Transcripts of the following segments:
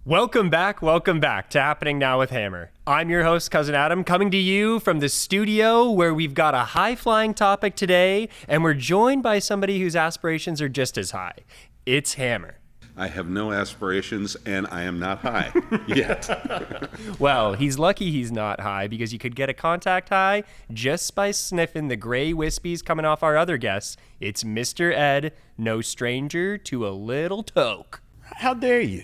Welcome back to Happening Now with Hammer. I'm your host, Cousin Adam, coming to you from the studio where we've got a high-flying topic today, and we're joined by somebody whose aspirations are just as high. It's Hammer. I have no aspirations, and I am not high yet. Well, he's lucky he's not high because you could get a contact high just by sniffing the gray wispies coming off our other guests. It's Mr. Ed, no stranger to a little toke. How dare you?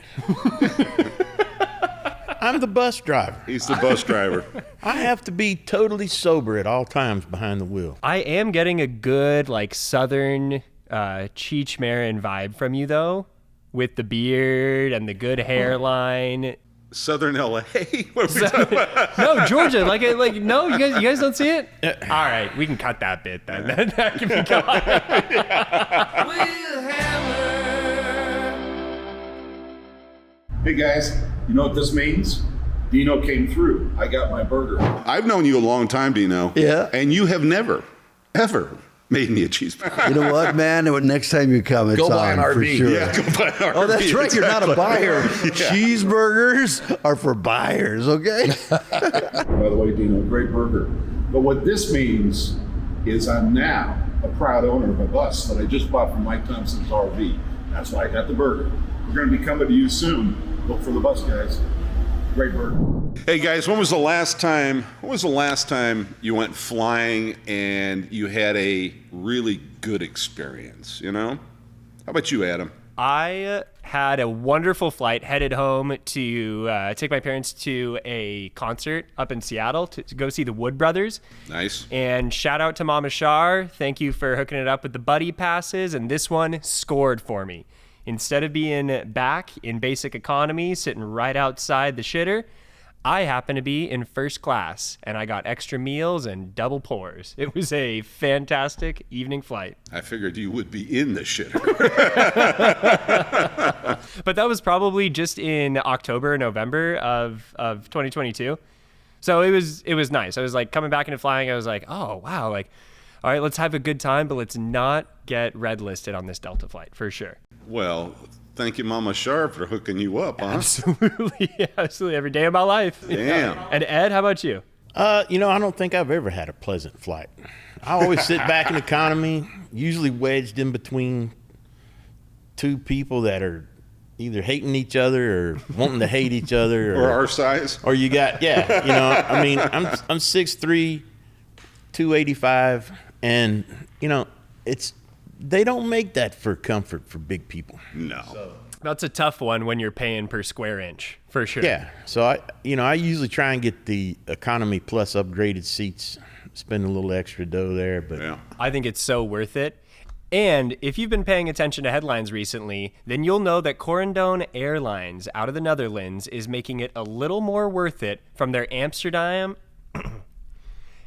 I'm the bus driver. He's the bus driver. I have to be totally sober at all times behind the wheel. I am getting a good, southern Cheech Marin vibe from you, though, with the beard and the good hairline. Southern LA? What are we talking about? No, Georgia. No, you guys don't see it? All right, we can cut that bit then. That can be cut. We'll hammer. Hey guys, you know what this means? Dino came through. I got my burger. I've known you a long time, Dino. Yeah. And you have never, ever made me a cheeseburger. You know what, man? Next time you come, it's Go buy on an for RV. sure. Yeah, go buy an RV. Oh, that's right. You're not a Exactly. buyer. Yeah. Cheeseburgers are for buyers, okay? By the way, Dino, great burger. But what this means is I'm now a proud owner of a bus that I just bought from Mike Thompson's RV. That's why I got the burger. We're going to be coming to you soon. Look for the bus, guys. Great burger. Hey guys, when was the last time you went flying and you had a really good experience, you know? How about you, Adam? I had a wonderful flight, headed home to take my parents to a concert up in Seattle to go see the Wood Brothers. Nice. And shout out to Mama Shar. Thank you for hooking it up with the buddy passes. And this one scored for me. Instead of being back in basic economy, sitting right outside the shitter, I happen to be in first class, and I got extra meals and double pours. It was a fantastic evening flight. I figured you would be in the shitter. But that was probably just in October, November of 2022. So it was nice. I was coming back into flying. I was like, oh, wow. All right, let's have a good time, but let's not get red listed on this Delta flight for sure. Well, thank you, Mama Sharp, for hooking you up, huh? Absolutely. Every day of my life. Damn. And Ed, how about you? I don't think I've ever had a pleasant flight. I always sit back in economy, usually wedged in between two people that are either hating each other or wanting to hate each other. Or our size. Or you got, I'm 6'3", 285, and, they don't make that for comfort for big people. No. That's a tough one when you're paying per square inch, for sure. Yeah. So I usually try and get the economy plus upgraded seats, spend a little extra dough there, but Yeah. I think it's so worth it. And if you've been paying attention to headlines recently, then you'll know that ONLY Airlines out of the Netherlands is making it a little more worth it from their Amsterdam.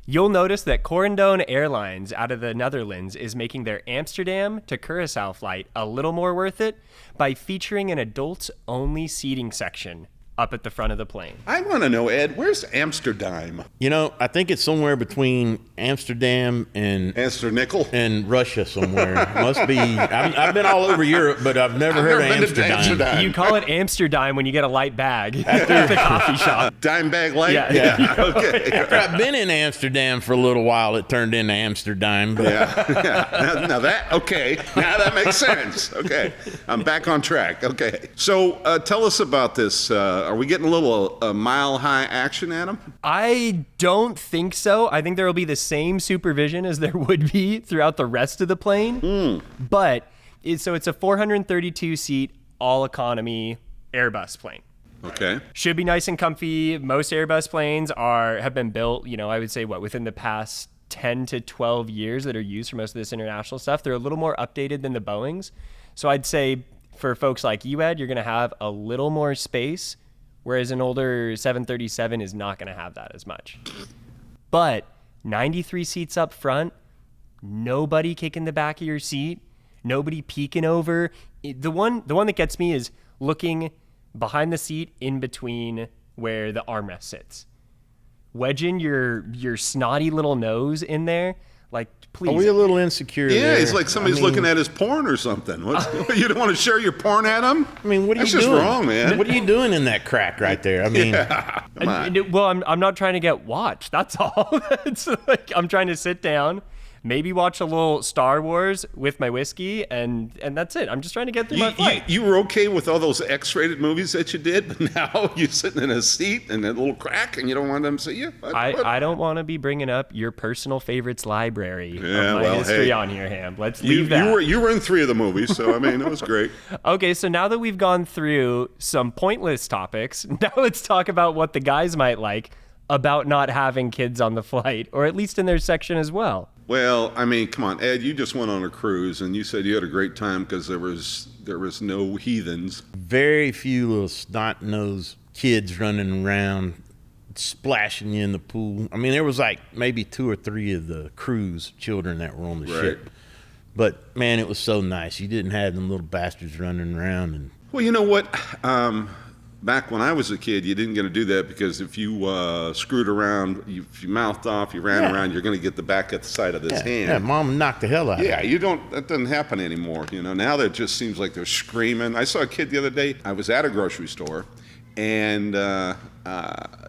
You'll notice that ONLY Airlines out of the Netherlands is making their Amsterdam to Curaçao flight a little more worth it by featuring an adults-only seating section up at the front of the plane. I want to know, Ed, where's Amsterdam? I think it's somewhere between Amsterdam and Nickel? and Russia somewhere. Must be. I've been all over Europe, but I've never heard of been to Amsterdam. You call it Amsterdam when you get a light bag at the coffee shop. Dime bag light? Yeah. Okay. After I've been in Amsterdam for a little while, it turned into Amsterdam. But Yeah. Now that makes sense. Okay. I'm back on track. Okay. So tell us about this. Are we getting a little mile high action, Adam? I don't think so. I think there will be the same supervision as there would be throughout the rest of the plane. But it's a 432 seat all economy Airbus plane. Okay. Should be nice and comfy. Most Airbus planes have been built, I would say within the past 10 to 12 years that are used for most of this international stuff. They're a little more updated than the Boeings. So I'd say for folks like you, Ed, you're going to have a little more space, whereas an older 737 is not going to have that as much. But 93 seats up front, nobody kicking the back of your seat, nobody peeking over. The one that gets me is looking behind the seat in between where the armrest sits. Wedging your snotty little nose in there, Like, Are please. we a little insecure? Yeah, there? it's like somebody's looking at his porn or something. You don't want to share your porn at him? I mean, what are That's you just doing? wrong, man. What are you doing in that crack right there? I mean, Come on. Well, I'm not trying to get watched. That's all. It's like I'm trying to sit down, maybe watch a little Star Wars with my whiskey, and that's it. I'm just trying to get through my flight. You were okay with all those X-rated movies that you did, but now you're sitting in a seat in a little crack, and you don't want them to see you? I don't want to be bringing up your personal favorites library of my history hey. on here, Ham. Let's leave You that. were in 3 of the movies, so I mean, it was great. Okay, so now that we've gone through some pointless topics, now let's talk about what the guys might like about not having kids on the flight, or at least in their section as well. Well, I mean, come on, Ed, you just went on a cruise, and you said you had a great time because there was no heathens. very few little snot-nosed kids running around, splashing you in the pool. I mean, there was like maybe 2 or 3 of the crew's children that were on the ship. But, man, it was so nice. You didn't have them little bastards running around. And Well, you know what? Back when I was a kid, you didn't get to do that because if you screwed around, if you mouthed off, you ran around, you're going to get the back at the side of this hand. yeah, mom knocked the hell out of Yeah, you. that doesn't happen anymore. You know, now that just seems like they're screaming. I saw a kid the other day. I was at a grocery store, and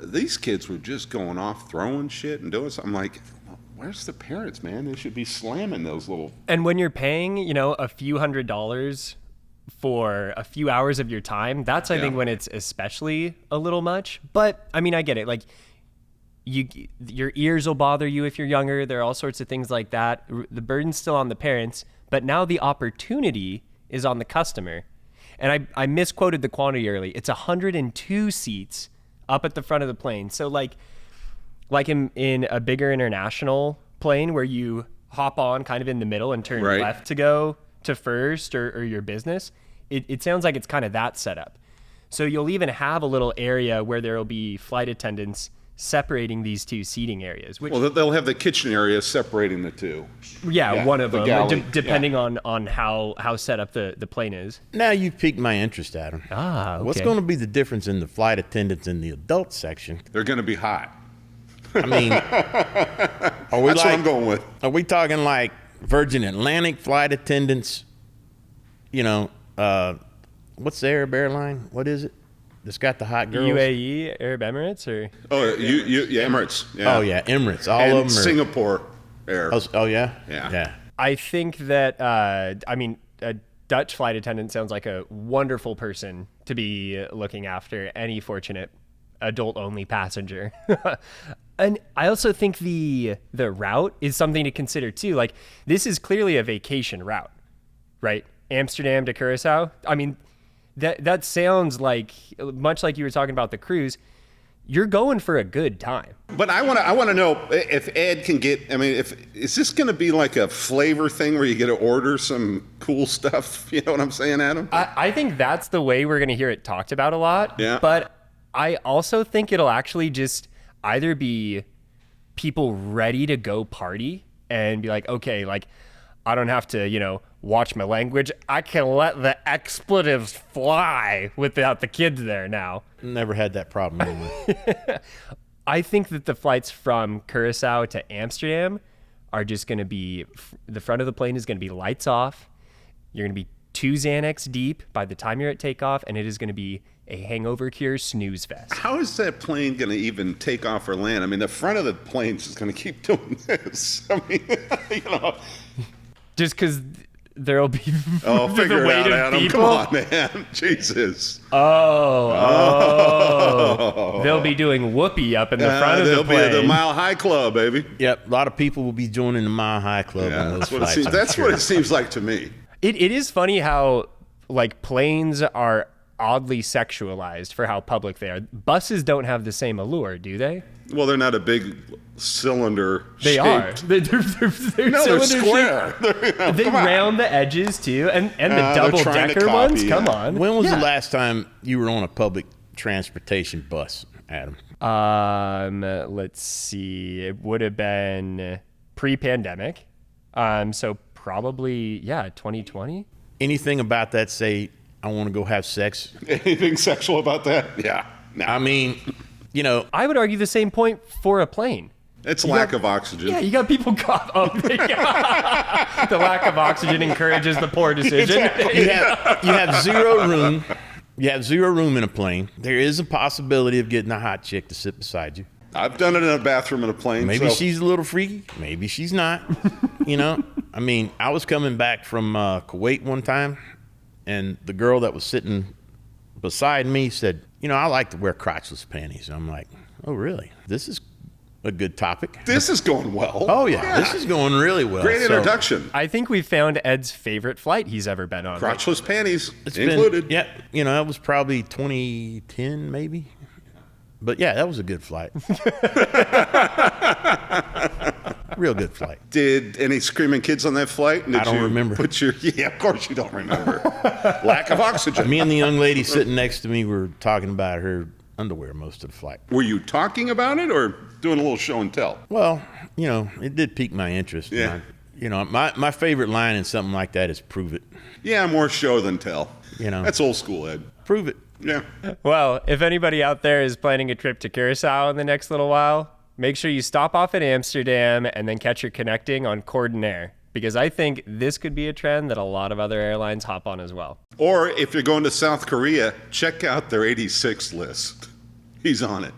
these kids were just going off, throwing shit and doing something. I'm like, where's the parents, man? They should be slamming those little. And when you're paying, a few $100s for a few hours of your time, that's I think when it's especially a little much. But I mean, I get it. Like, your ears will bother you if you're younger. There are all sorts of things like that. The burden's still on the parents, but now the opportunity is on the customer. And I misquoted the quantity early. It's 102 seats up at the front of the plane. So like in a bigger international plane where you hop on kind of in the middle and turn left to go to first or your business, it sounds like it's kind of that setup. So you'll even have a little area where there will be flight attendants separating these 2 seating areas. Which, Well, they'll have the kitchen area separating the 2. one of the them, galley. depending on how set up the plane is. Now you've piqued my interest, Adam. Okay. What's going to be the difference in the flight attendants in the adult section? They're going to be hot. I mean, That's what I'm going with. Are we talking like Virgin Atlantic flight attendants? What's the Arab airline? What is it? That's got the hot girls. UAE, Arab Emirates, or Oh, yeah, Emirates. Yeah. Oh yeah, Emirates. All And of them are. Singapore Air. Oh yeah. Yeah. Yeah. I think that a Dutch flight attendant sounds like a wonderful person to be looking after any fortunate adult-only passenger. And I also think the route is something to consider too. Like, this is clearly a vacation route, right? Amsterdam to Curacao. I mean, that sounds like, much like you were talking about the cruise, you're going for a good time. But I want to know if Ed can get. I mean, is this going to be like a flavor thing where you get to order some cool stuff? You know what I'm saying, Adam? I think that's the way we're going to hear it talked about a lot. Yeah. But I also think it'll actually just either be people ready to go party and be like, okay, like, I don't have to, watch my language. I can let the expletives fly without the kids there now. Never had that problem anyway. I think that the flights from Curacao to Amsterdam are just going to be, the front of the plane is going to be lights off. You're going to be 2 Xanax deep by the time you're at takeoff, and it is going to be a hangover cure snooze fest. How is that plane going to even take off or land? I mean, the front of the plane is going to keep doing this. I mean, Just because there'll be Oh, the figure it weight out, of Adam. people. Come on, man. Jesus. They'll be doing whoopee up in the front of the They'll be plane. at the Mile High Club, baby. Yep, a lot of people will be joining the Mile High Club Yeah, on those that's what it flights. seems. I'm That's sure. what it seems like to me. It is funny how like planes are oddly sexualized for how public they are. Buses don't have the same allure, do they? Well, they're not a big cylinder. They are. They're No, they're cylinder square. shaped. They Come on. round the edges too, and the they're double trying to decker copy, ones. yeah. Come on. When was Yeah. the last time you were on a public transportation bus, Adam? Let's see. It would have been pre-pandemic. So probably 2020. Anything about that say, I want to go have sex? Anything sexual about that? Yeah. No. I mean, I would argue the same point for a plane. It's lack of oxygen. Yeah, you got people cough. Oh, the lack of oxygen encourages the poor decision. You have zero room. You have zero room in a plane. There is a possibility of getting a hot chick to sit beside you. I've done it in a bathroom in a plane. Maybe so. she's a little freaky. Maybe she's not. I mean, I was coming back from Kuwait one time, and the girl that was sitting beside me said, I like to wear crotchless panties. And I'm like, oh, really? This is a good topic. This is going well. Oh, yeah. This is going really well. Great introduction. I think we found Ed's favorite flight he's ever been on. Crotchless panties It's included. Yeah. That was probably 2010, maybe. But yeah, that was a good flight. Real good flight. Did any screaming kids on that flight? Did I don't you remember. Yeah, of course you don't remember. Lack of oxygen. Me and the young lady sitting next to me were talking about her underwear most of the flight. Were you talking about it or doing a little show and tell? Well, it did pique my interest. Yeah. My favorite line in something like that is prove it. Yeah, more show than tell. That's old school, Ed. Prove it. Yeah. Well, if anybody out there is planning a trip to Curacao in the next little while, make sure you stop off at Amsterdam and then catch your connecting on Coordinair, because I think this could be a trend that a lot of other airlines hop on as well. Or if you're going to South Korea, check out their 86 list. He's on it.